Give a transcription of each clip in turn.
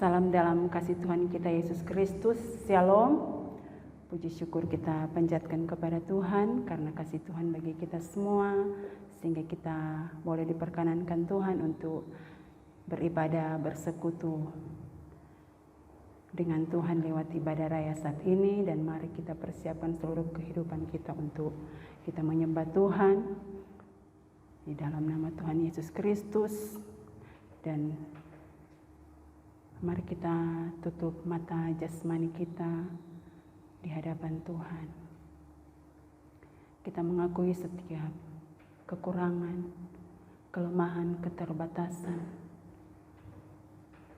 Salam dalam kasih Tuhan kita Yesus Kristus. Shalom. Puji syukur kita panjatkan kepada Tuhan karena kasih Tuhan bagi kita semua, sehingga kita boleh diperkenankan Tuhan untuk beribadah, bersekutu dengan Tuhan lewat ibadah raya saat ini. Dan mari kita persiapkan seluruh kehidupan kita untuk kita menyembah Tuhan di dalam nama Tuhan Yesus Kristus. Dan mari kita tutup mata jasmani kita di hadapan Tuhan. Kita mengakui setiap kekurangan, kelemahan, keterbatasan.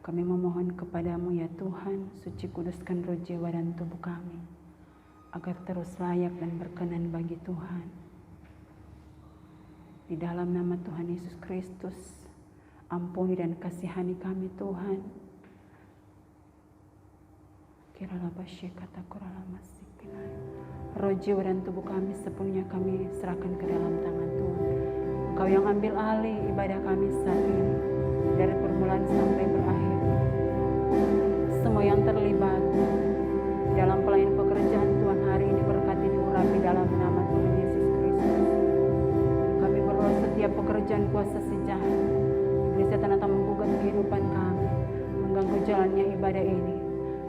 Kami memohon kepadamu ya Tuhan, suci kuduskan roh jiwa dan tubuh kami, agar terus layak dan berkenan bagi Tuhan. Di dalam nama Tuhan Yesus Kristus, ampuni dan kasihani kami Tuhan. Roh jiwa dan tubuh kami sepenuhnya kami serahkan ke dalam tangan Tuhan. Engkau yang ambil alih ibadah kami saat ini, dari permulaan sampai berakhir. Semua yang terlibat dalam pelayanan pekerjaan Tuhan hari ini berkati diurapi dalam nama Tuhan Yesus Kristus. Kami berdoa setiap pekerjaan kuasa si jahat, iblis setan datang menggugat kehidupan kami, mengganggu jalannya ibadah ini,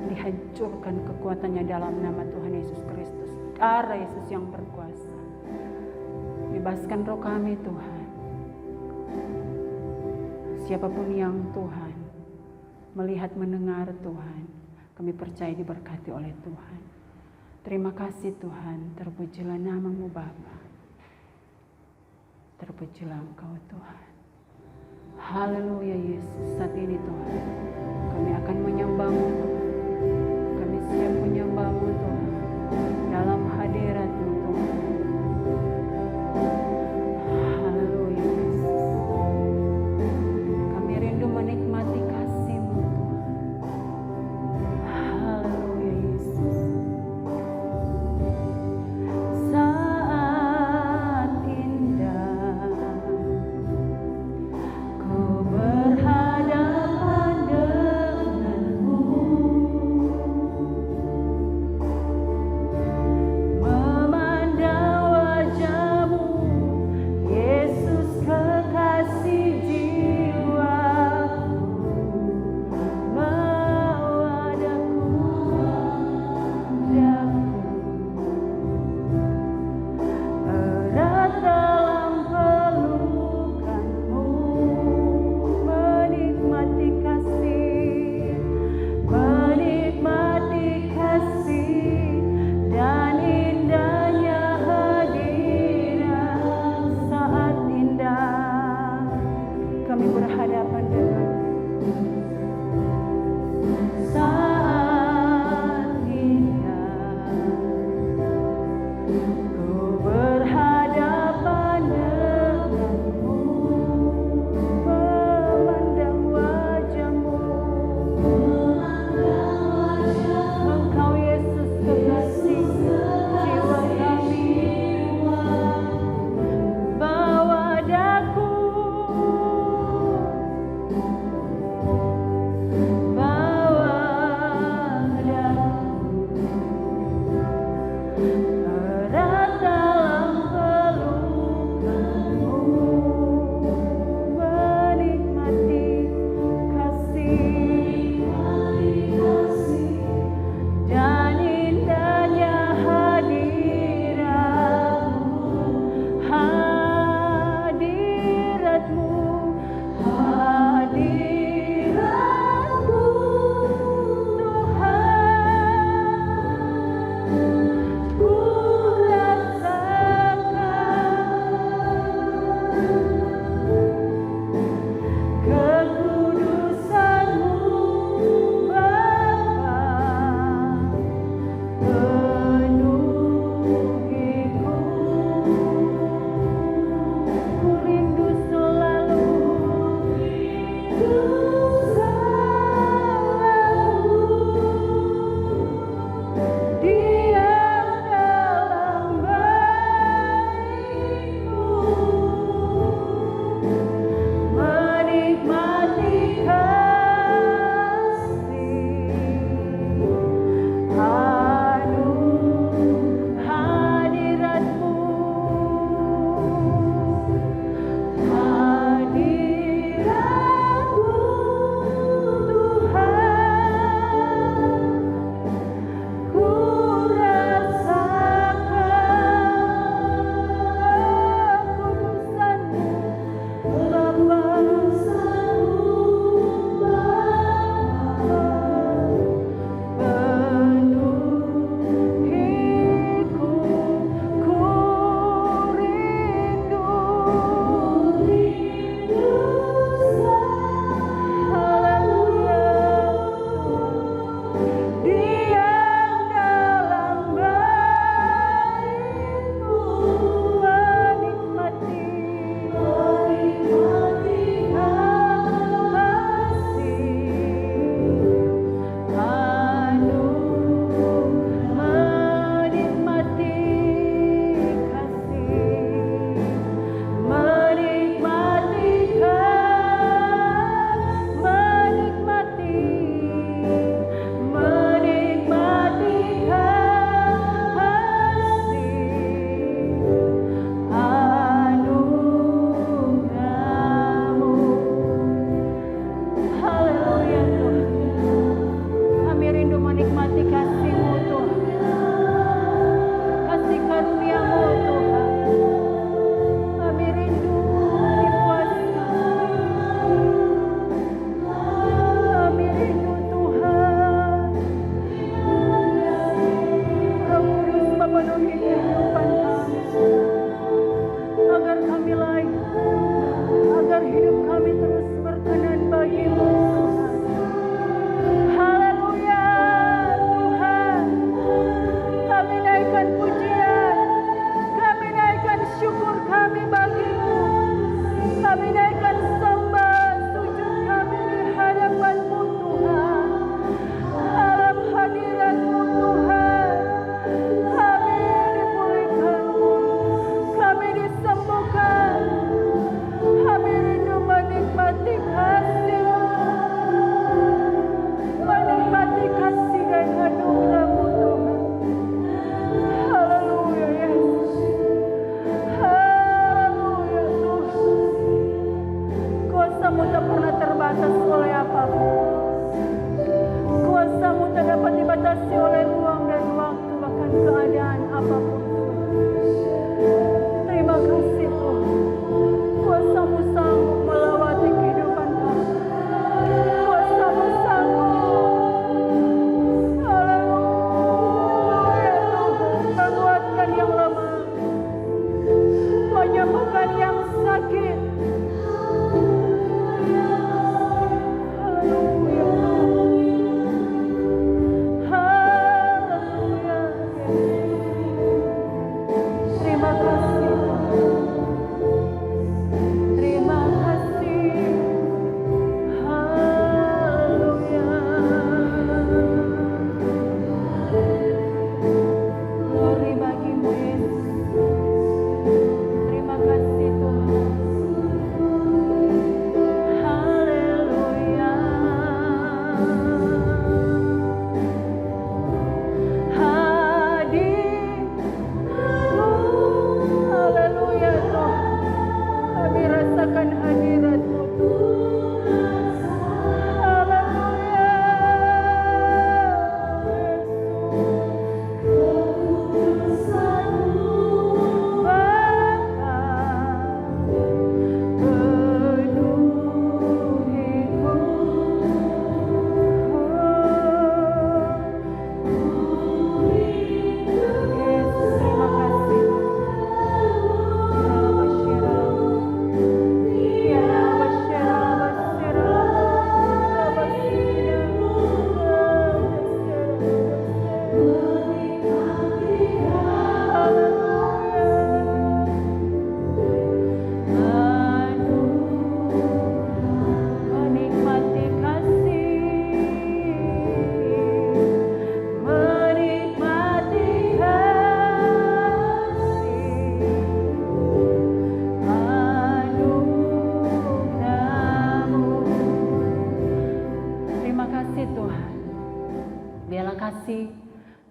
dihancurkan kekuatannya dalam nama Tuhan Yesus Kristus. Darah Yesus yang berkuasa, bebaskan roh kami Tuhan. Siapapun yang Tuhan melihat mendengar Tuhan, kami percaya diberkati oleh Tuhan. Terima kasih Tuhan, terpujilah nama-Mu Bapa, terpujilah Engkau Tuhan. Haleluya Yesus. Saat ini Tuhan, kami akan menyembah-Mu Tuhan. Kami siap menyembah-Mu Tuhan dalam hadirat-Mu Tuhan. Haleluya Yesus. Kami rindu menikmati kasih-Mu Tuhan. Haleluya Yesus. Saat indah ku berhadapan denganmu, Penuh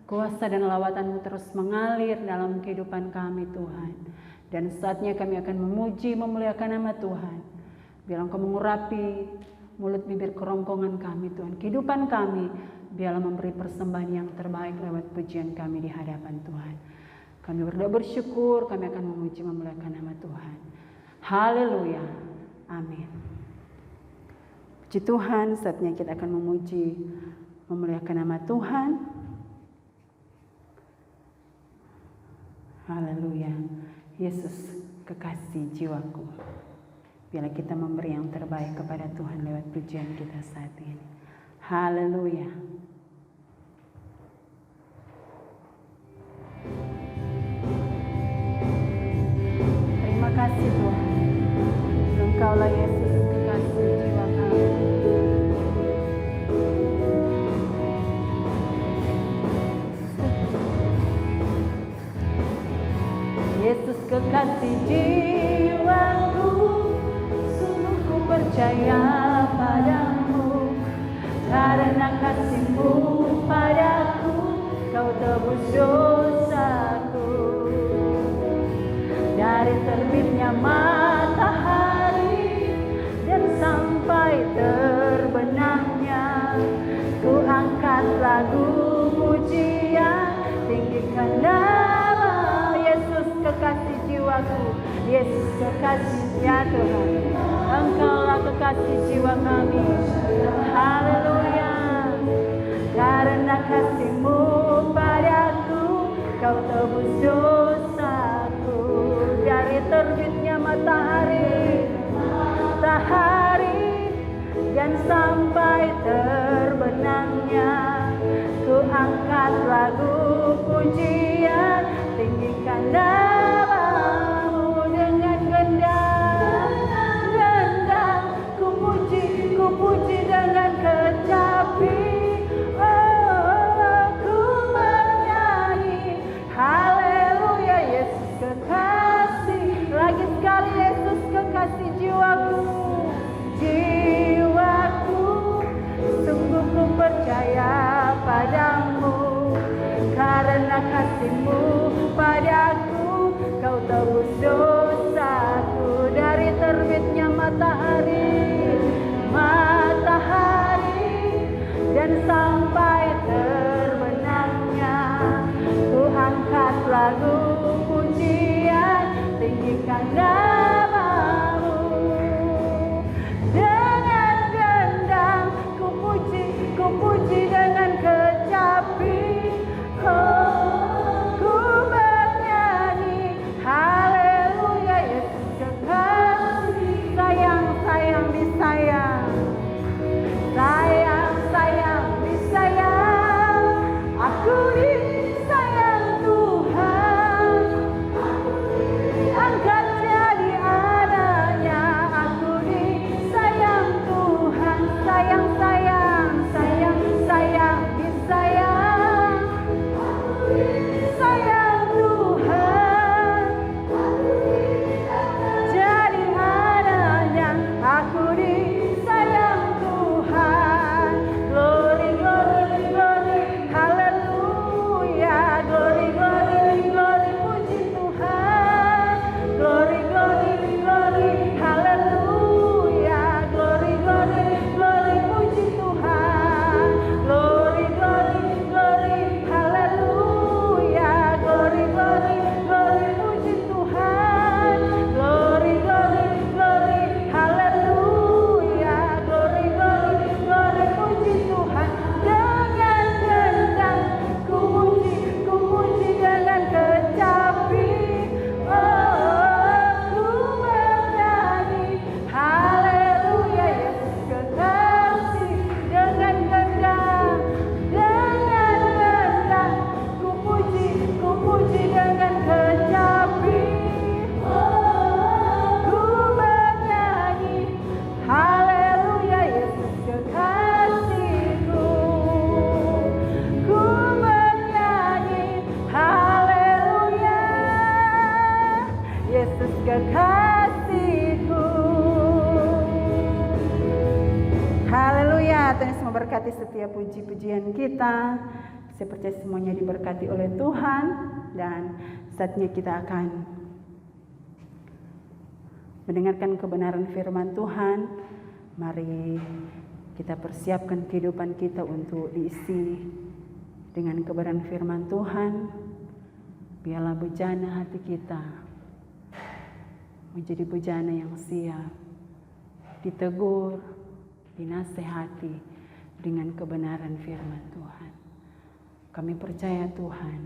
Kuasa dan lawatan-Mu terus mengalir dalam kehidupan kami Tuhan. Dan saatnya kami akan memuji, memuliakan nama Tuhan. Biarlah Engkau mengurapi mulut bibir kerongkongan kami Tuhan. Kehidupan kami, biarlah memberi persembahan yang terbaik lewat pujian kami di hadapan Tuhan. Kami berdoa bersyukur, kami akan memuji, memuliakan nama Tuhan. Haleluya. Amin. Puji Tuhan, saatnya kita akan memuji, memuliakan nama Tuhan. Haleluya. Yesus, kekasih jiwaku. Biarlah kita memberi yang terbaik kepada Tuhan lewat pujian kita saat ini. Haleluya. Terima kasih Tuhan. Engkaulah Yesus, kekasih jiwa kami. Yesus, kekasih jiwaku, sungguh ku percaya padamu. Karena kasih-Mu padaku, Kau tebus dosaku. Dari terbitnya matahari dan sampai terbenamnya, ku angkat lagu pujian, tinggikan nama Yesus, kekasih jiwaku. Yesus, kekasih ya Tuhan, Engkaulah kekasih jiwa kami. Haleluya. Karena kasih-Mu padaku, Kau tebus dosaku. Dari terbitnya matahari dan sampai terbenamnya, ku angkat lagu pujian, tinggikan nama-Mu dengan gendang, ku puji dengan kecapi. Oh, ku menyanyi haleluya. Yesus, kekasih, lagi sekali Yesus, kekasih jiwaku. Jiwaku, sungguh ku percaya padamu. Karena kasih-Mu padaku, Kau tebus dosaku. Dari terbitnya matahari dan sampai terbenamnya, ku angkat lagu pujian, tinggikan nama-Mu. Dengan gendang ku puji dengan kecapi. Oh, ku bernyanyi haleluya. Yesus, kekasih, sayang disayang, sayang disayang. Aku disayang Tuhan, angkat jadi anaknya. Aku disayang Tuhan, sayang disayang. Sayang Tuhan, jadi anaknya. Aku disayang Tuhan. Glory, glory, glory, haleluya. Glory, glory, glory, puji Tuhan. Glory, glory, glory, haleluya. Glory, glory, glory, puji Tuhan. Glory, glory, glory, haleluya. Glory, glory, glory, puji Tuhan. Glory, glory, glory, haleluya. Glory, glory, glory, puji Tuhan. Dengan gendang ku puji dengan kecapi. Oh, ku bernyanyi haleluya. Yesus, kekasih, dengan gendang ku puji dengan kecapi. Oh, ku bernyanyi haleluya. Yesus, kekasihku, ku bernyanyi haleluya. Yesus, kekasihku. Haleluya. Tuhan Yesus memberkati setiap puji-pujian kita. Saya percaya semuanya diberkati oleh Tuhan, dan saatnya kita akan mendengarkan kebenaran firman Tuhan. Mari kita persiapkan kehidupan kita untuk diisi dengan kebenaran firman Tuhan. Biarlah bejana hati kita menjadi bejana yang siap ditegur, dinasehati dengan kebenaran firman Tuhan. Kami percaya Tuhan,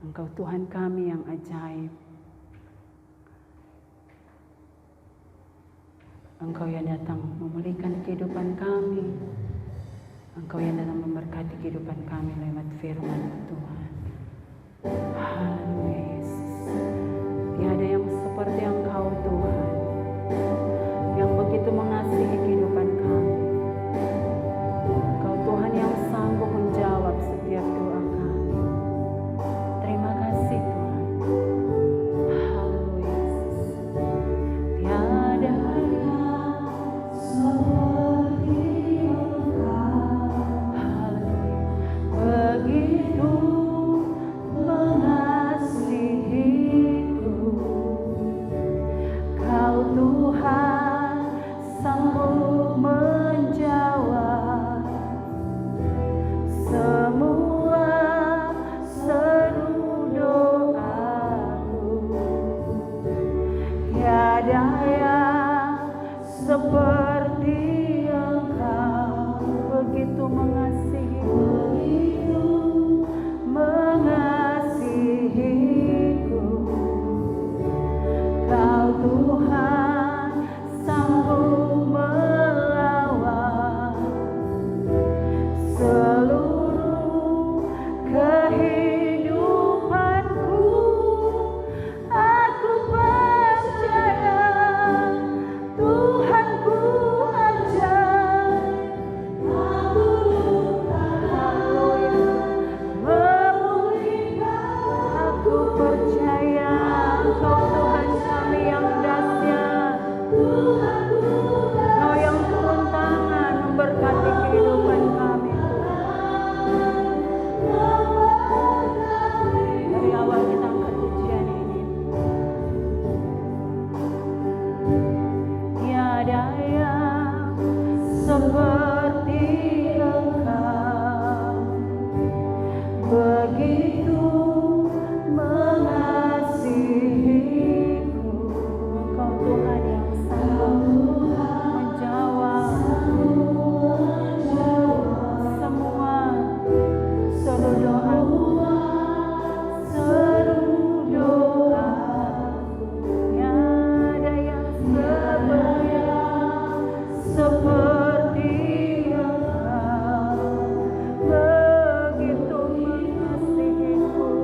Engkau Tuhan kami yang ajaib. Engkau yang datang memulihkan kehidupan kami. Engkau yang datang memberkati kehidupan kami lewat firman Tuhan. Haleluya Yesus. Tiada yang seperti Engkau Tuhan, yang begitu mengasihi kehidupan kami. Engkau Tuhan yang sanggup menjawab setiap doa kami. Terima kasih Tuhan. Haleluya Yesus. Tiada seperti Engkau. Haleluya. Begitu mengasihiku. Kau Tuhan sanggup menjawab semua seru doaku. Tiada yang seperti Engkau, begitu mengasihiku. Kau Tuhan sanggup melawan seluruh kehidupanku. Aku percaya Tuhanku ajaib. Aku memulihkan. Aku percaya Engkau Tuhan kami yang dahsyat. Engkau yang turun tangan memberkati kehidupan kami. Dari awal kita angkat pujian ini. Tiada yang seperti Engkau, begitu mengasihiku. Engkau Tuhan yang sanggup menjawab semua seru doaku. Tiada yang seperti Engkau, begitu mengasihiku.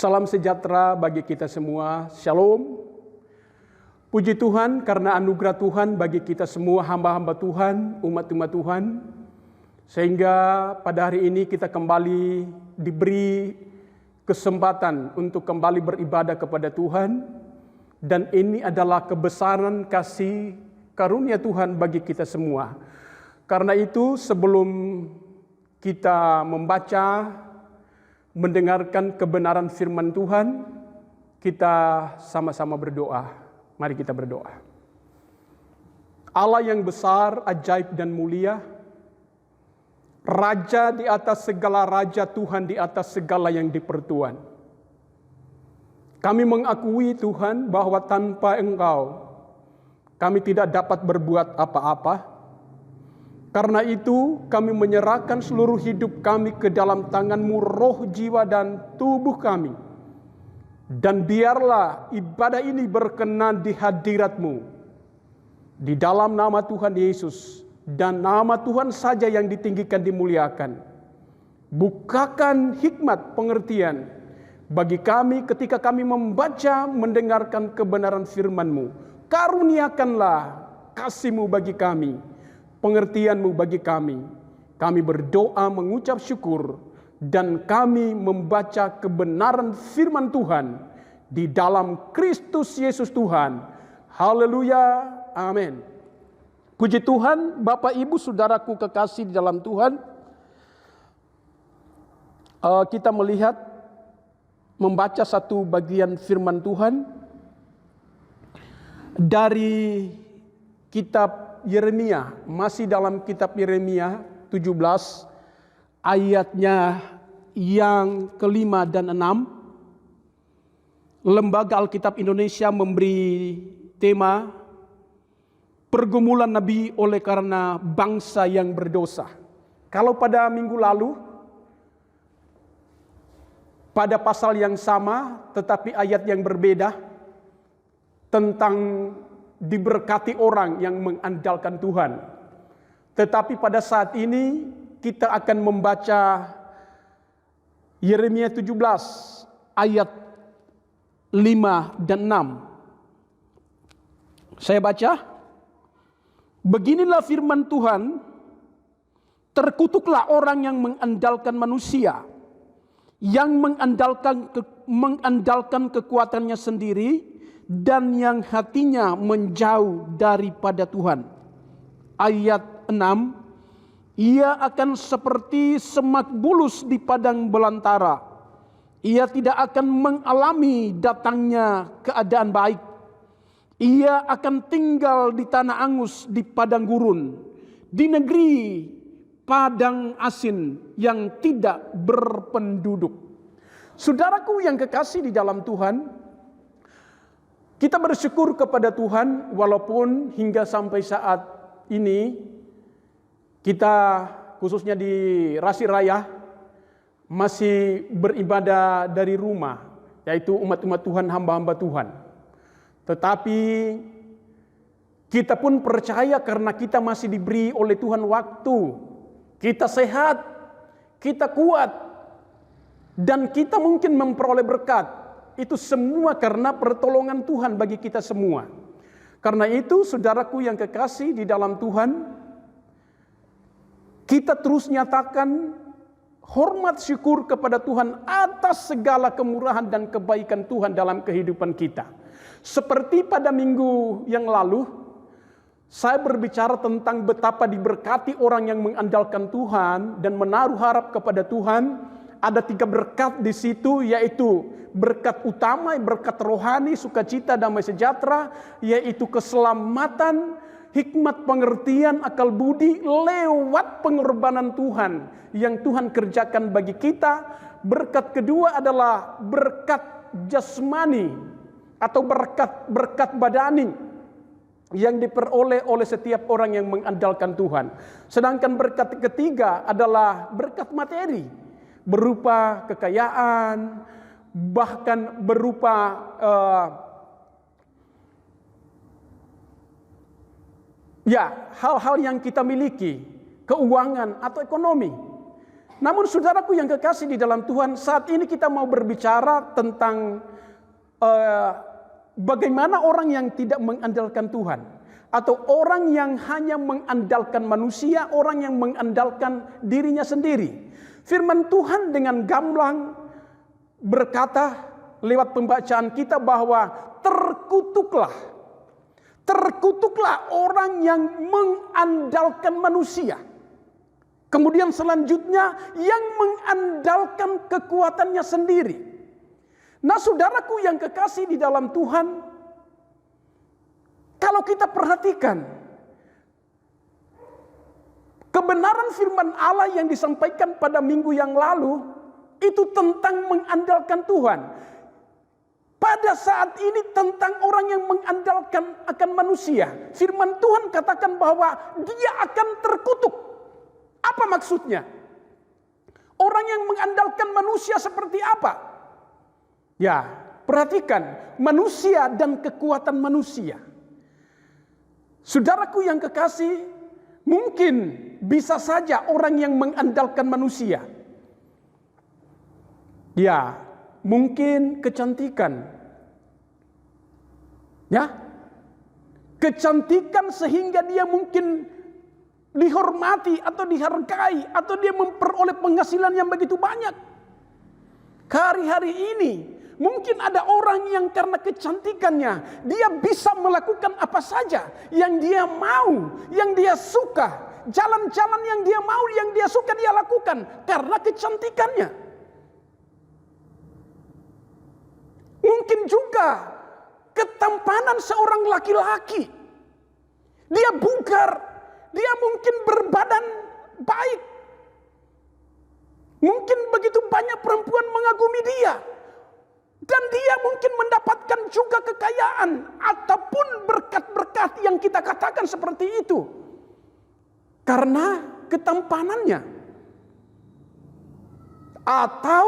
Salam sejahtera bagi kita semua. Shalom. Puji Tuhan karena anugerah Tuhan bagi kita semua hamba-hamba Tuhan, umat-umat Tuhan. Sehingga pada hari ini kita kembali diberi kesempatan untuk kembali beribadah kepada Tuhan. Dan ini adalah kebesaran kasih karunia Tuhan bagi kita semua. Karena itu sebelum kita membaca, mendengarkan kebenaran firman Tuhan, kita sama-sama berdoa. Mari kita berdoa. Allah yang besar, ajaib dan mulia, Raja di atas segala raja, Tuhan di atas segala yang dipertuan. Kami mengakui Tuhan bahwa tanpa Engkau, kami tidak dapat berbuat apa-apa. Karena itu kami menyerahkan seluruh hidup kami ke dalam tangan-Mu, roh, jiwa, dan tubuh kami. Dan biarlah ibadah ini berkenan di hadirat-Mu. Di dalam nama Tuhan Yesus dan nama Tuhan saja yang ditinggikan, dimuliakan. Bukakan hikmat pengertian bagi kami ketika kami membaca, mendengarkan kebenaran firman-Mu. Karuniakanlah kasih-Mu bagi kami, pengertian-Mu bagi kami. Kami berdoa mengucap syukur dan kami membaca kebenaran firman Tuhan di dalam Kristus Yesus Tuhan. Haleluya, amin. Puji Tuhan, Bapak Ibu Saudaraku kekasih di dalam Tuhan. Kita melihat, membaca satu bagian firman Tuhan dari kitab Yeremia, masih dalam kitab Yeremia 17 ayatnya yang ke-5 dan 6. Lembaga Alkitab Indonesia memberi tema pergumulan Nabi oleh karena bangsa yang berdosa. Kalau pada minggu lalu, pada pasal yang sama tetapi ayat yang berbeda, tentang diberkati orang yang mengandalkan Tuhan. Tetapi pada saat ini kita akan membaca Yeremia 17 ayat 5 dan 6. Saya baca. Beginilah firman Tuhan, terkutuklah orang yang mengandalkan manusia, yang mengandalkan kekuatannya sendiri, dan yang hatinya menjauh daripada Tuhan. Ayat 6, ia akan seperti semak bulus di padang belantara. Ia tidak akan mengalami datangnya keadaan baik. Ia akan tinggal di tanah angus, di padang gurun, di negeri padang asin yang tidak berpenduduk. Saudaraku yang kekasih di dalam Tuhan, kita bersyukur kepada Tuhan walaupun hingga sampai saat ini kita khususnya di Rasi Raya masih beribadah dari rumah, yaitu umat-umat Tuhan, hamba-hamba Tuhan. Tetapi kita pun percaya karena kita masih diberi oleh Tuhan waktu, kita sehat, kita kuat, dan kita mungkin memperoleh berkat. Itu semua karena pertolongan Tuhan bagi kita semua. Karena itu saudaraku yang kekasih di dalam Tuhan, kita terus nyatakan hormat syukur kepada Tuhan atas segala kemurahan dan kebaikan Tuhan dalam kehidupan kita. Seperti pada minggu yang lalu, saya berbicara tentang betapa diberkati orang yang mengandalkan Tuhan dan menaruh harap kepada Tuhan. Ada 3 berkat di situ, yaitu berkat utama, berkat rohani, sukacita, damai sejahtera, yaitu keselamatan, hikmat pengertian, akal budi lewat pengorbanan Tuhan yang Tuhan kerjakan bagi kita. Berkat kedua adalah berkat jasmani atau berkat badani yang diperoleh oleh setiap orang yang mengandalkan Tuhan. Sedangkan berkat ketiga adalah berkat materi, berupa kekayaan, bahkan berupa hal-hal yang kita miliki, keuangan atau ekonomi. Namun saudaraku yang kekasih di dalam Tuhan, saat ini kita mau berbicara tentang bagaimana orang yang tidak mengandalkan Tuhan, atau orang yang hanya mengandalkan manusia, orang yang mengandalkan dirinya sendiri. Firman Tuhan dengan gamblang berkata lewat pembacaan kita bahwa terkutuklah orang yang mengandalkan manusia. Kemudian selanjutnya yang mengandalkan kekuatannya sendiri. Nah, saudaraku yang kekasih di dalam Tuhan, kalau kita perhatikan kebenaran firman Allah yang disampaikan pada minggu yang lalu, itu tentang mengandalkan Tuhan. Pada saat ini tentang orang yang mengandalkan akan manusia. Firman Tuhan katakan bahwa dia akan terkutuk. Apa maksudnya? Orang yang mengandalkan manusia seperti apa? Ya, perhatikan manusia dan kekuatan manusia. Saudaraku yang kekasih, mungkin bisa saja orang yang mengandalkan manusia. Ya, mungkin kecantikan. Ya. Kecantikan sehingga dia mungkin dihormati atau dihargai atau dia memperoleh penghasilan yang begitu banyak. Hari-hari ini mungkin ada orang yang karena kecantikannya dia bisa melakukan apa saja yang dia mau, yang dia suka. Jalan-jalan yang dia mau, yang dia suka dia lakukan karena kecantikannya. Mungkin juga ketampanan seorang laki-laki. Dia bugar, dia mungkin berbadan baik. Mungkin begitu banyak perempuan mengagumi dia. Dan dia mungkin mendapatkan juga kekayaan ataupun berkat-berkat yang kita katakan seperti itu. Karena ketampanannya. Atau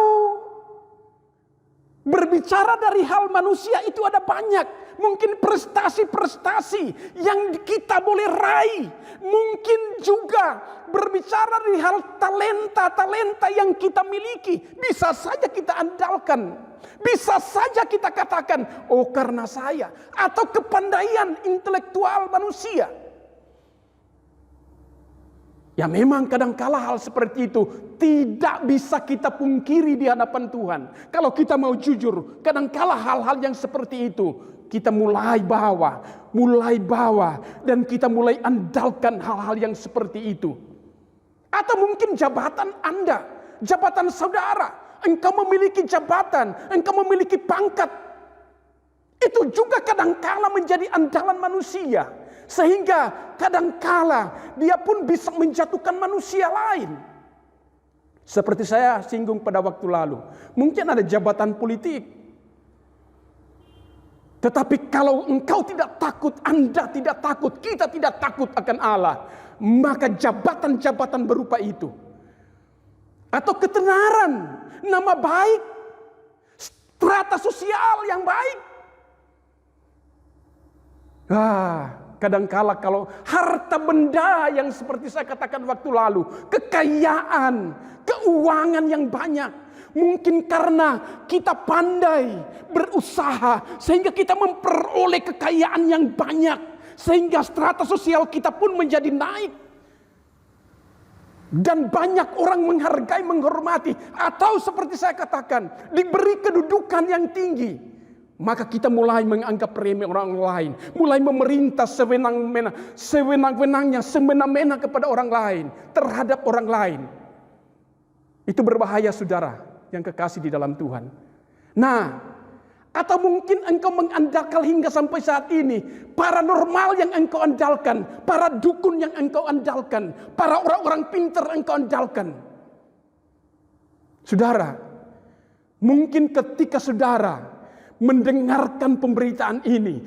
berbicara dari hal manusia itu ada banyak. Mungkin prestasi-prestasi yang kita boleh raih. Mungkin juga berbicara dari hal talenta-talenta yang kita miliki. Bisa saja kita andalkan. Bisa saja kita katakan, oh karena saya. Atau kepandaian intelektual manusia. Ya memang kadangkala hal seperti itu tidak bisa kita pungkiri di hadapan Tuhan. Kalau kita mau jujur, kadangkala hal-hal yang seperti itu kita mulai bawa dan kita mulai andalkan hal-hal yang seperti itu. Atau mungkin jabatan Anda, jabatan saudara, engkau memiliki jabatan, engkau memiliki pangkat. Itu juga kadangkala menjadi andalan manusia. Sehingga kadangkala dia pun bisa menjatuhkan manusia lain. Seperti saya singgung pada waktu lalu. Mungkin ada jabatan politik. Tetapi kalau engkau tidak takut, Anda tidak takut, kita tidak takut akan Allah, maka jabatan-jabatan berupa itu. Atau ketenaran, nama baik, strata sosial yang baik. Kadangkala kalau harta benda yang seperti saya katakan waktu lalu, kekayaan, keuangan yang banyak. Mungkin karena kita pandai berusaha sehingga kita memperoleh kekayaan yang banyak. Sehingga strata sosial kita pun menjadi naik. Dan banyak orang menghargai, menghormati. Atau seperti saya katakan, diberi kedudukan yang tinggi. Maka kita mulai menganggap remeh orang lain. Mulai memerintah sewenang-wenangnya, semena-mena kepada orang lain. Terhadap orang lain. Itu berbahaya saudara yang kekasih di dalam Tuhan. Nah, atau mungkin engkau mengandalkan hingga sampai saat ini. Paranormal yang engkau andalkan. Para dukun yang engkau andalkan. Para orang-orang pintar engkau andalkan. Saudara, mungkin ketika saudara mendengarkan pemberitaan ini,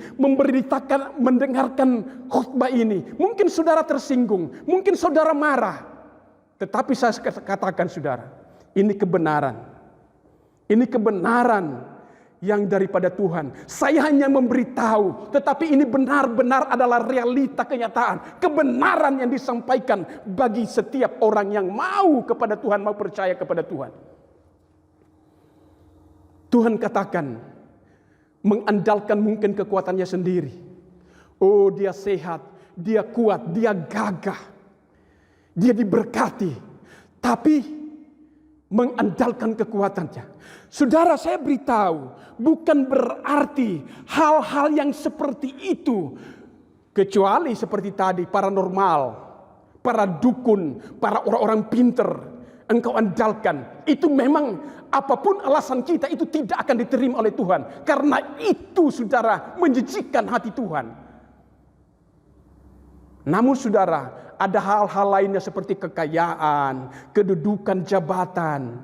mendengarkan khotbah ini, mungkin saudara tersinggung, mungkin saudara marah. Tetapi saya katakan saudara, ini kebenaran. Ini kebenaran yang daripada Tuhan. Saya hanya memberitahu, tetapi ini benar-benar adalah realita kenyataan, kebenaran yang disampaikan bagi setiap orang yang mau kepada Tuhan, mau percaya kepada Tuhan. Tuhan katakan, mengandalkan mungkin kekuatannya sendiri. Oh, dia sehat, dia kuat, dia gagah, dia diberkati, tapi mengandalkan kekuatannya. Saudara, saya beritahu, bukan berarti hal-hal yang seperti itu, kecuali seperti tadi paranormal, para dukun, para orang-orang pinter, engkau andalkan. Itu memang apapun alasan kita, itu tidak akan diterima oleh Tuhan. Karena itu, saudara, menjijikkan hati Tuhan. Namun saudara, ada hal-hal lainnya seperti kekayaan, kedudukan, jabatan.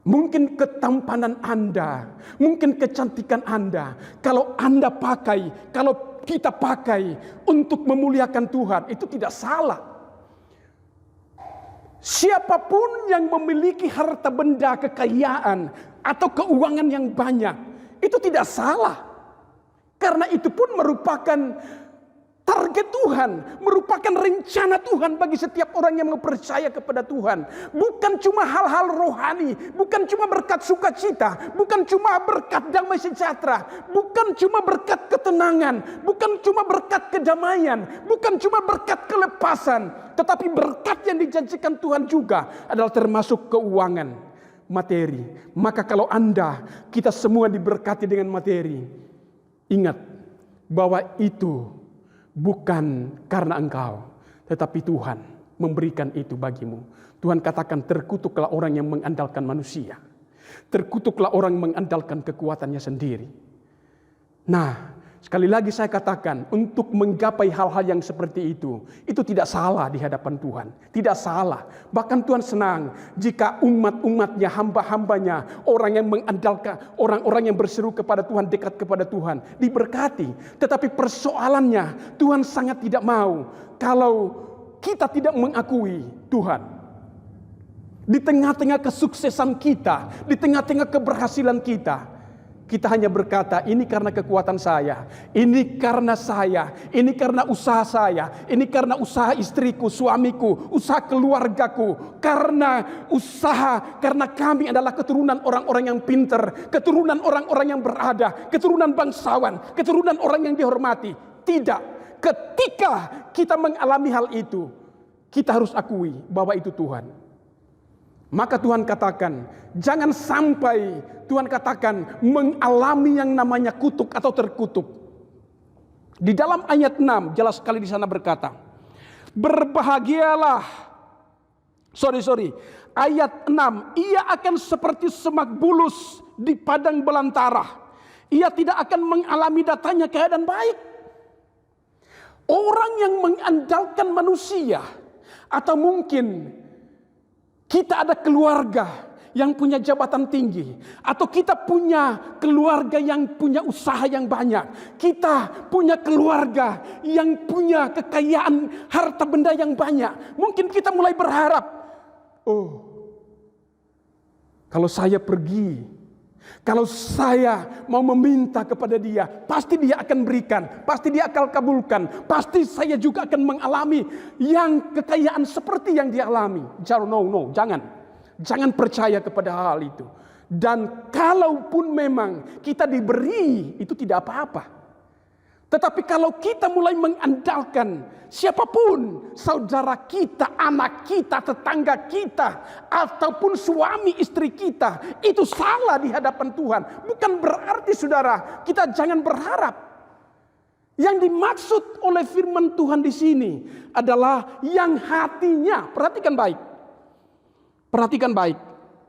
Mungkin ketampanan Anda, mungkin kecantikan Anda. Kalau Anda pakai, kalau kita pakai untuk memuliakan Tuhan, itu tidak salah. Siapapun yang memiliki harta benda, kekayaan, atau keuangan yang banyak, itu tidak salah. Karena itu pun merupakan target Tuhan, merupakan rencana Tuhan bagi setiap orang yang percaya kepada Tuhan. Bukan cuma hal-hal rohani, bukan cuma berkat sukacita, bukan cuma berkat damai sejahtera, bukan cuma berkat ketenangan, bukan cuma berkat kedamaian, bukan cuma berkat kelepasan, tetapi berkat yang dijanjikan Tuhan juga adalah termasuk keuangan, materi. Maka kalau kita semua diberkati dengan materi, ingat bahwa itu bukan karena engkau, tetapi Tuhan memberikan itu bagimu. Tuhan katakan, terkutuklah orang yang mengandalkan manusia. Terkutuklah orang mengandalkan kekuatannya sendiri. Nah, sekali lagi saya katakan, untuk menggapai hal-hal yang seperti itu tidak salah di hadapan Tuhan. Tidak salah. Bahkan Tuhan senang jika umat-umatnya, hamba-hambanya, orang yang mengandalkan, orang-orang yang berseru kepada Tuhan, dekat kepada Tuhan, diberkati. Tetapi persoalannya, Tuhan sangat tidak mau kalau kita tidak mengakui Tuhan. Di tengah-tengah kesuksesan kita, di tengah-tengah keberhasilan kita hanya berkata, ini karena kekuatan saya, ini karena saya, ini karena usaha saya, ini karena usaha istriku, suamiku, usaha keluargaku, karena kami adalah keturunan orang-orang yang pinter, keturunan orang-orang yang berada, keturunan bangsawan, keturunan orang yang dihormati. Tidak. Ketika kita mengalami hal itu, kita harus akui bahwa itu Tuhan. Maka Tuhan katakan, jangan sampai Tuhan katakan mengalami yang namanya kutuk atau terkutuk. Di dalam ayat 6 jelas sekali di sana berkata, berbahagialah. Ayat 6, ia akan seperti semak bulus di padang belantara. Ia tidak akan mengalami datanya keadaan baik. Orang yang mengandalkan manusia, atau mungkin kita ada keluarga yang punya jabatan tinggi, atau kita punya keluarga yang punya usaha yang banyak, kita punya keluarga yang punya kekayaan harta benda yang banyak. Mungkin kita mulai berharap, oh, kalau saya pergi, kalau saya mau meminta kepada dia, pasti dia akan berikan, pasti dia akan kabulkan, pasti saya juga akan mengalami yang kekayaan seperti yang dia alami. Jangan percaya kepada hal itu. Dan kalaupun memang kita diberi, itu tidak apa-apa. Tetapi kalau kita mulai mengandalkan siapapun, saudara kita, anak kita, tetangga kita, ataupun suami istri kita, itu salah di hadapan Tuhan. Bukan berarti saudara, kita jangan berharap. Yang dimaksud oleh firman Tuhan di sini adalah yang hatinya, perhatikan baik,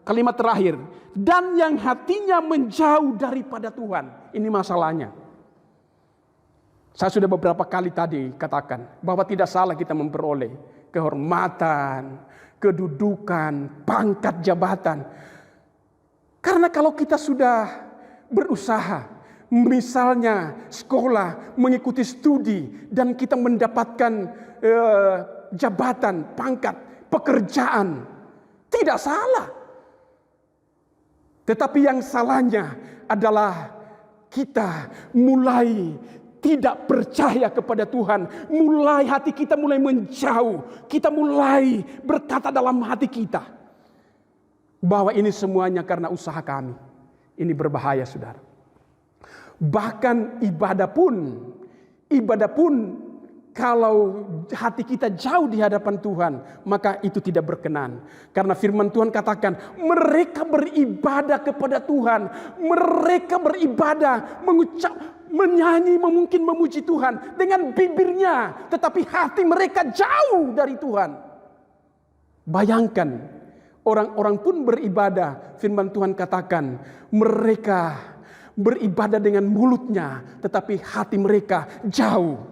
kalimat terakhir, dan yang hatinya menjauh daripada Tuhan. Ini masalahnya. Saya sudah beberapa kali tadi katakan bahwa tidak salah kita memperoleh kehormatan, kedudukan, pangkat jabatan. Karena kalau kita sudah berusaha, misalnya sekolah, mengikuti studi, dan kita mendapatkan jabatan, pangkat, pekerjaan, tidak salah. Tetapi yang salahnya adalah kita mulai tidak percaya kepada Tuhan. Hati kita mulai menjauh. Kita mulai berkata dalam hati kita bahwa ini semuanya karena usaha kami. Ini berbahaya, saudara. Bahkan ibadah pun kalau hati kita jauh di hadapan Tuhan, maka itu tidak berkenan. Karena firman Tuhan katakan, mereka beribadah kepada Tuhan. Mereka beribadah, menyanyi, mungkin memuji Tuhan dengan bibirnya. Tetapi hati mereka jauh dari Tuhan. Bayangkan, orang-orang pun beribadah. Firman Tuhan katakan, mereka beribadah dengan mulutnya, tetapi hati mereka jauh.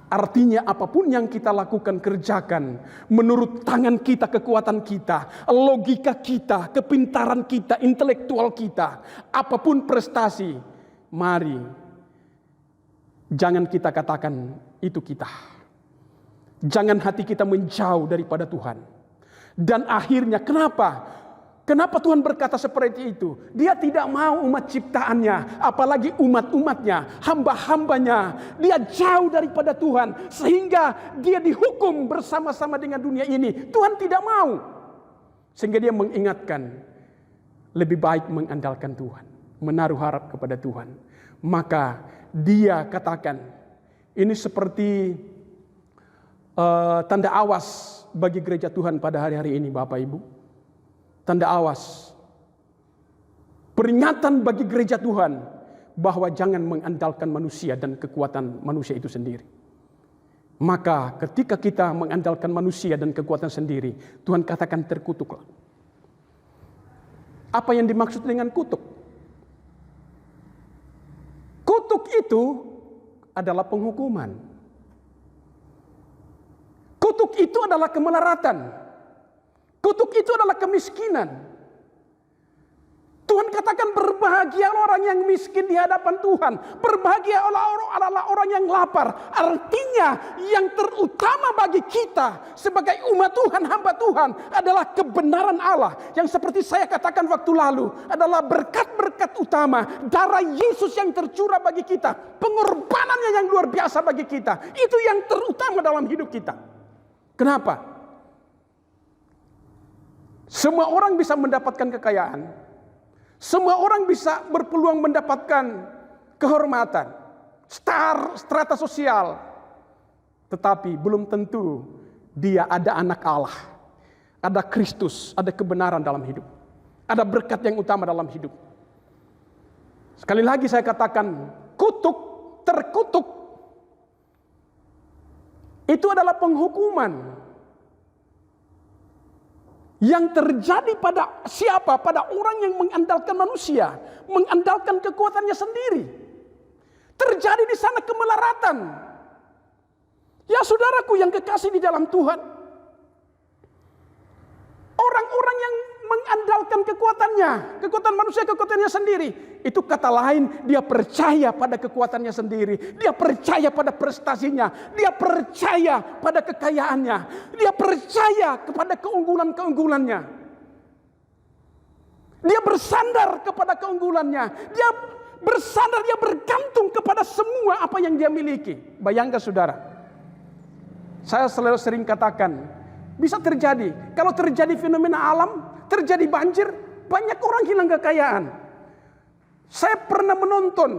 Artinya apapun yang kita lakukan, kerjakan menurut tangan kita, kekuatan kita, logika kita, kepintaran kita, intelektual kita, apapun prestasi, mari jangan kita katakan itu kita. Jangan hati kita menjauh daripada Tuhan. Dan akhirnya kenapa? Kenapa Tuhan berkata seperti itu? Dia tidak mau umat ciptaannya, apalagi umat-umatnya, hamba-hambanya. Dia jauh daripada Tuhan, sehingga dia dihukum bersama-sama dengan dunia ini. Tuhan tidak mau. Sehingga dia mengingatkan, lebih baik mengandalkan Tuhan, menaruh harap kepada Tuhan. Maka dia katakan, ini seperti tanda awas bagi gereja Tuhan pada hari-hari ini, Bapak Ibu. Tanda awas, peringatan bagi gereja Tuhan bahwa jangan mengandalkan manusia dan kekuatan manusia itu sendiri. Maka ketika kita mengandalkan manusia dan kekuatan sendiri, Tuhan katakan terkutuklah. Apa yang dimaksud dengan kutuk? Kutuk itu adalah penghukuman. Kutuk itu adalah kemelaratan. Kutuk itu adalah kemiskinan. Tuhan katakan berbahagia orang yang miskin di hadapan Tuhan. Berbahagia adalah orang yang lapar. Artinya yang terutama bagi kita sebagai umat Tuhan, hamba Tuhan adalah kebenaran Allah. Yang seperti saya katakan waktu lalu adalah berkat-berkat utama. Darah Yesus yang tercurah bagi kita. Pengorbanannya yang luar biasa bagi kita. Itu yang terutama dalam hidup kita. Kenapa? Semua orang bisa mendapatkan kekayaan. Semua orang bisa berpeluang mendapatkan kehormatan, strata sosial. Tetapi belum tentu dia ada anak Allah. Ada Kristus, ada kebenaran dalam hidup. Ada berkat yang utama dalam hidup. Sekali lagi saya katakan, terkutuk. Itu adalah penghukuman. Yang terjadi pada siapa? Pada orang yang mengandalkan manusia, mengandalkan kekuatannya sendiri. Terjadi di sana kemelaratan. Ya saudaraku yang kekasih di dalam Tuhan, orang-orang yang mengandalkan kekuatan manusia, kekuatannya sendiri, itu kata lain dia percaya pada kekuatannya sendiri, dia percaya pada prestasinya, dia percaya pada kekayaannya, dia percaya kepada keunggulannya. Dia bersandar kepada keunggulannya, dia bersandar, dia bergantung kepada semua apa yang dia miliki. Bayangkan saudara, saya selalu sering katakan, bisa terjadi, kalau terjadi fenomena alam, terjadi banjir, banyak orang hilang kekayaan. Saya pernah menonton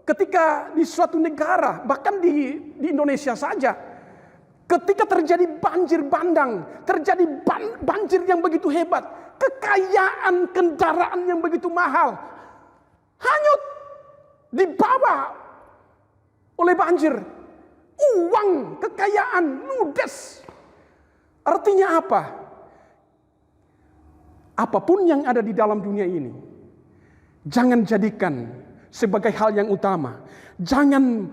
ketika di suatu negara, bahkan di Indonesia saja, ketika terjadi banjir bandang, terjadi banjir yang begitu hebat, kekayaan kendaraan yang begitu mahal, hanyut, dibawa oleh banjir. Uang, kekayaan, ludes. Artinya apa? Apapun yang ada di dalam dunia ini, jangan jadikan sebagai hal yang utama. Jangan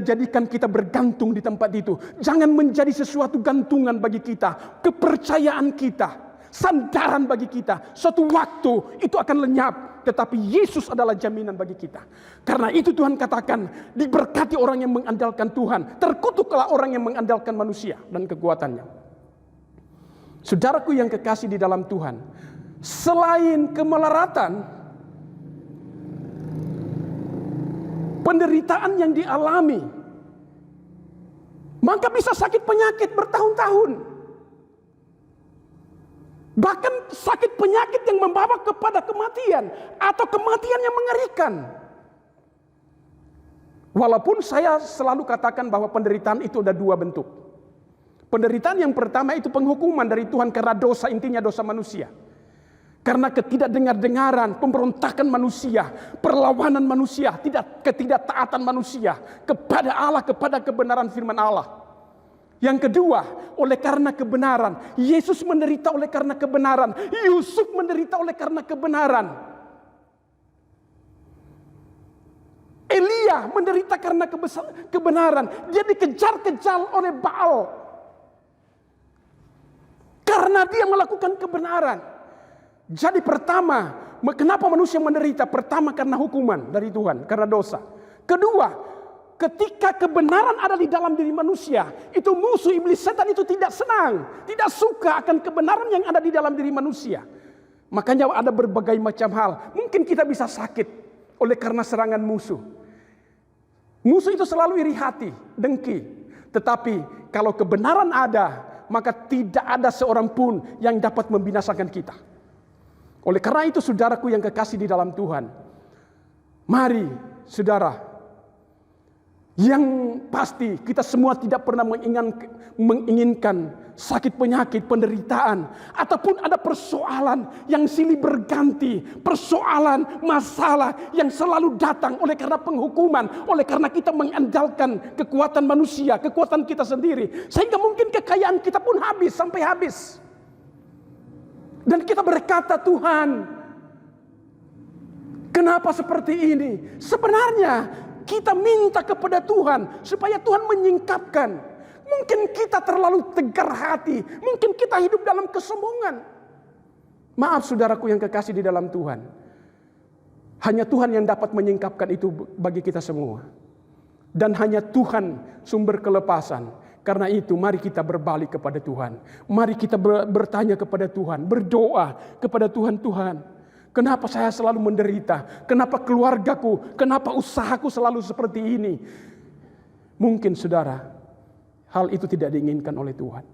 jadikan kita bergantung di tempat itu. Jangan menjadi sesuatu gantungan bagi kita, kepercayaan kita, sandaran bagi kita. Suatu waktu itu akan lenyap, tetapi Yesus adalah jaminan bagi kita. Karena itu Tuhan katakan, diberkati orang yang mengandalkan Tuhan, terkutuklah orang yang mengandalkan manusia dan kekuatannya. Saudaraku yang kekasih di dalam Tuhan, selain kemelaratan, penderitaan yang dialami, maka bisa sakit penyakit bertahun-tahun. Bahkan sakit penyakit yang membawa kepada kematian atau kematian yang mengerikan. Walaupun saya selalu katakan bahwa penderitaan itu ada dua bentuk. Penderitaan yang pertama itu penghukuman dari Tuhan karena dosa, intinya dosa manusia. Karena ketidakdengar-dengaran, pemberontakan manusia, perlawanan manusia, ketidaktaatan manusia kepada Allah, kepada kebenaran firman Allah. Yang kedua, oleh karena kebenaran. Yesus menderita oleh karena kebenaran. Yusuf menderita oleh karena kebenaran. Elia menderita karena kebenaran. Dia dikejar-kejar oleh Baal karena dia melakukan kebenaran. Jadi pertama, kenapa manusia menderita? Pertama karena hukuman dari Tuhan, karena dosa. Kedua, ketika kebenaran ada di dalam diri manusia, itu musuh iblis setan itu tidak senang, tidak suka akan kebenaran yang ada di dalam diri manusia. Makanya ada berbagai macam hal. Mungkin kita bisa sakit oleh karena serangan musuh. Musuh itu selalu iri hati, dengki. Tetapi kalau kebenaran ada, maka tidak ada seorang pun yang dapat membinasakan kita. Oleh karena itu, saudaraku yang kekasih di dalam Tuhan, mari saudara, yang pasti kita semua tidak pernah menginginkan sakit penyakit, penderitaan, ataupun ada persoalan yang silih berganti, persoalan, masalah yang selalu datang oleh karena penghukuman, oleh karena kita mengandalkan kekuatan manusia, kekuatan kita sendiri, sehingga mungkin kekayaan kita pun habis sampai habis. Dan kita berkata, Tuhan, kenapa seperti ini? Sebenarnya kita minta kepada Tuhan supaya Tuhan menyingkapkan. Mungkin kita terlalu tegar hati, mungkin kita hidup dalam kesombongan. Maaf saudaraku yang kekasih di dalam Tuhan, hanya Tuhan yang dapat menyingkapkan itu bagi kita semua. Dan hanya Tuhan sumber kelepasan. Karena itu mari kita berbalik kepada Tuhan. Mari kita bertanya kepada Tuhan, berdoa kepada Tuhan. Tuhan, kenapa saya selalu menderita? Kenapa keluargaku, kenapa usahaku selalu seperti ini? Mungkin saudara, hal itu tidak diinginkan oleh Tuhan.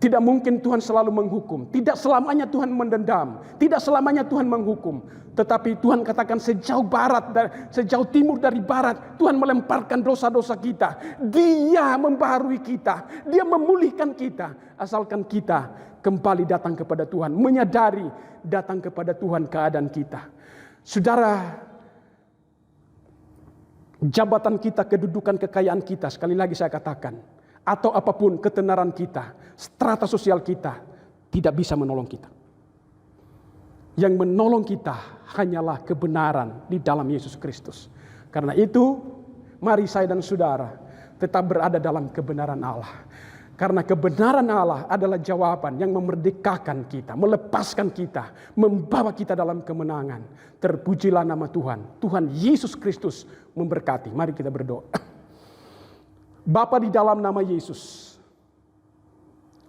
Tidak mungkin Tuhan selalu menghukum. Tidak selamanya Tuhan mendendam. Tidak selamanya Tuhan menghukum. Tetapi Tuhan katakan sejauh timur dari barat, Tuhan melemparkan dosa-dosa kita. Dia membaharui kita. Dia memulihkan kita. Asalkan kita kembali datang kepada Tuhan. Menyadari datang kepada Tuhan keadaan kita. Saudara, jabatan kita, kedudukan, kekayaan kita, sekali lagi saya katakan, atau apapun ketenaran kita, strata sosial kita, tidak bisa menolong kita. Yang menolong kita hanyalah kebenaran di dalam Yesus Kristus. Karena itu, mari saya dan saudara tetap berada dalam kebenaran Allah. Karena kebenaran Allah adalah jawaban yang memerdekakan kita, melepaskan kita, membawa kita dalam kemenangan. Terpujilah nama Tuhan. Tuhan Yesus Kristus memberkati. Mari kita berdoa. Bapa, di dalam nama Yesus,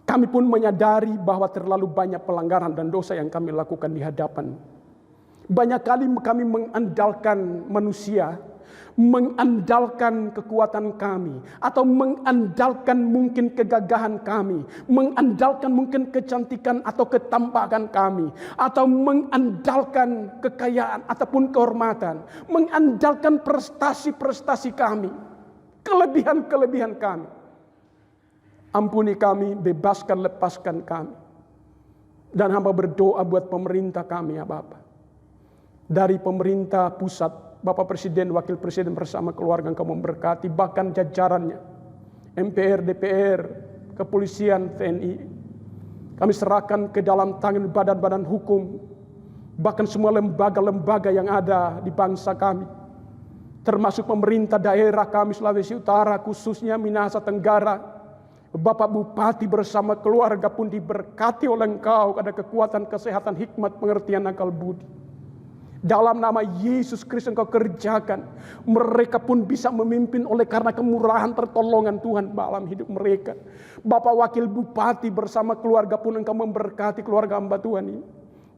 kami pun menyadari bahwa terlalu banyak pelanggaran dan dosa yang kami lakukan di hadapan. Banyak kali kami mengandalkan manusia, mengandalkan kekuatan kami, atau mengandalkan mungkin kegagahan kami, mengandalkan mungkin kecantikan atau ketampakan kami, atau mengandalkan kekayaan ataupun kehormatan, mengandalkan prestasi-prestasi kami, kelebihan-kelebihan kami. Ampuni kami, bebaskan, lepaskan kami. Dan hamba berdoa buat pemerintah kami ya Bapak. Dari pemerintah pusat, Bapak Presiden, Wakil Presiden bersama keluarga Engkau memberkati, bahkan jajarannya, MPR, DPR, Kepolisian, TNI. Kami serahkan ke dalam tangan badan-badan hukum, bahkan semua lembaga-lembaga yang ada di bangsa kami. Termasuk pemerintah daerah kami Sulawesi Utara, khususnya Minahasa Tenggara. Bapak Bupati bersama keluarga pun diberkati oleh Engkau, ada kekuatan, kesehatan, hikmat, pengertian, akal budi. Dalam nama Yesus Kristus Engkau kerjakan. Mereka pun bisa memimpin oleh karena kemurahan pertolongan Tuhan dalam hidup mereka. Bapak Wakil Bupati bersama keluarga pun Engkau memberkati keluarga hamba Tuhan ini.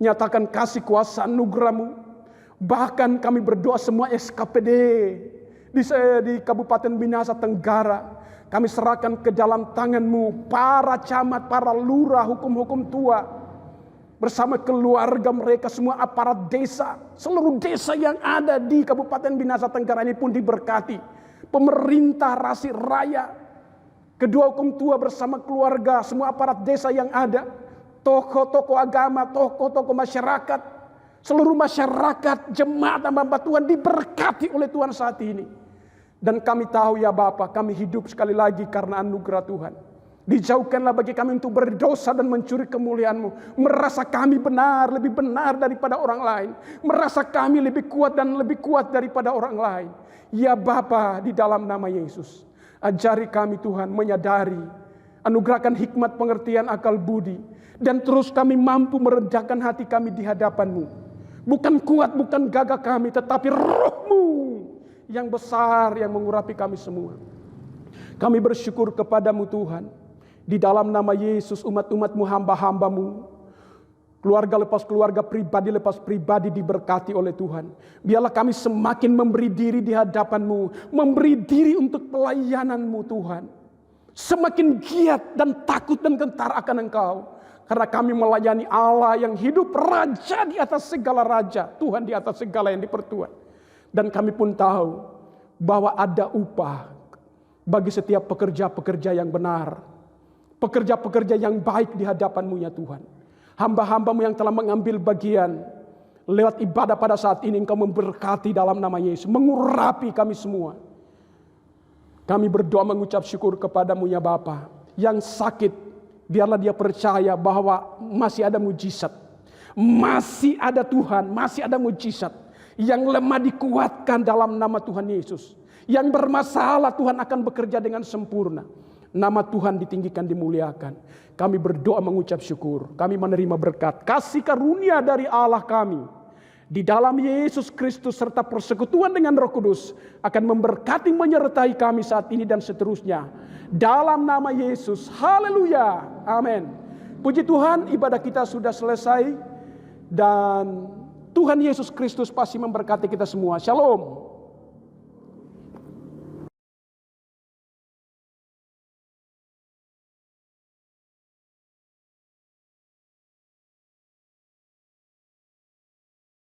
Nyatakan kasih kuasa anugerah-Mu. Bahkan kami berdoa semua SKPD di Kabupaten Minahasa Tenggara. Kami serahkan ke dalam tangan-Mu. Para camat, para lurah, hukum-hukum tua. Bersama keluarga mereka, semua aparat desa. Seluruh desa yang ada di Kabupaten Minahasa Tenggara ini pun diberkati. Pemerintah Rasi Raya. Kedua hukum tua bersama keluarga, semua aparat desa yang ada. Tokoh-tokoh agama, tokoh-tokoh masyarakat. Seluruh masyarakat, jemaat hamba Tuhan diberkati oleh Tuhan saat ini. Dan kami tahu ya Bapa, kami hidup sekali lagi karena anugerah Tuhan. Dijauhkanlah bagi kami untuk berdosa dan mencuri kemuliaan-Mu. Merasa kami benar, lebih benar daripada orang lain. Merasa kami lebih kuat dan lebih kuat daripada orang lain. Ya Bapa, di dalam nama Yesus. Ajari kami Tuhan menyadari. Anugerahkan hikmat, pengertian, akal budi. Dan terus kami mampu meredakan hati kami di hadapan-Mu. Bukan kuat, bukan gagah kami, tetapi Roh-Mu yang besar yang mengurapi kami semua. Kami bersyukur kepadamu Tuhan. Di dalam nama Yesus, umat-umat-Mu, hamba-hamba-Mu, keluarga lepas keluarga, pribadi lepas pribadi diberkati oleh Tuhan. Biarlah kami semakin memberi diri di hadapan-Mu, memberi diri untuk pelayanan-Mu Tuhan. Semakin giat dan takut dan gentar akan Engkau. Karena kami melayani Allah yang hidup, Raja di atas segala raja, Tuhan di atas segala yang dipertuan. Dan kami pun tahu bahwa ada upah bagi setiap pekerja-pekerja yang benar. Pekerja-pekerja yang baik di hadapan-Mu ya Tuhan. Hamba-hamba-Mu yang telah mengambil bagian lewat ibadah pada saat ini, Engkau memberkati dalam nama Yesus. Mengurapi kami semua. Kami berdoa mengucap syukur kepadamu ya Bapa. Yang sakit, biarlah dia percaya bahwa masih ada mujizat. Masih ada Tuhan, masih ada mujizat. Yang lemah dikuatkan dalam nama Tuhan Yesus. Yang bermasalah Tuhan akan bekerja dengan sempurna. Nama Tuhan ditinggikan, dimuliakan. Kami berdoa mengucap syukur. Kami menerima berkat, kasih karunia dari Allah kami. Di dalam Yesus Kristus serta persekutuan dengan Roh Kudus akan memberkati menyertai kami saat ini dan seterusnya. Dalam nama Yesus. Haleluya. Amin. Puji Tuhan, ibadah kita sudah selesai. Dan Tuhan Yesus Kristus pasti memberkati kita semua. Shalom.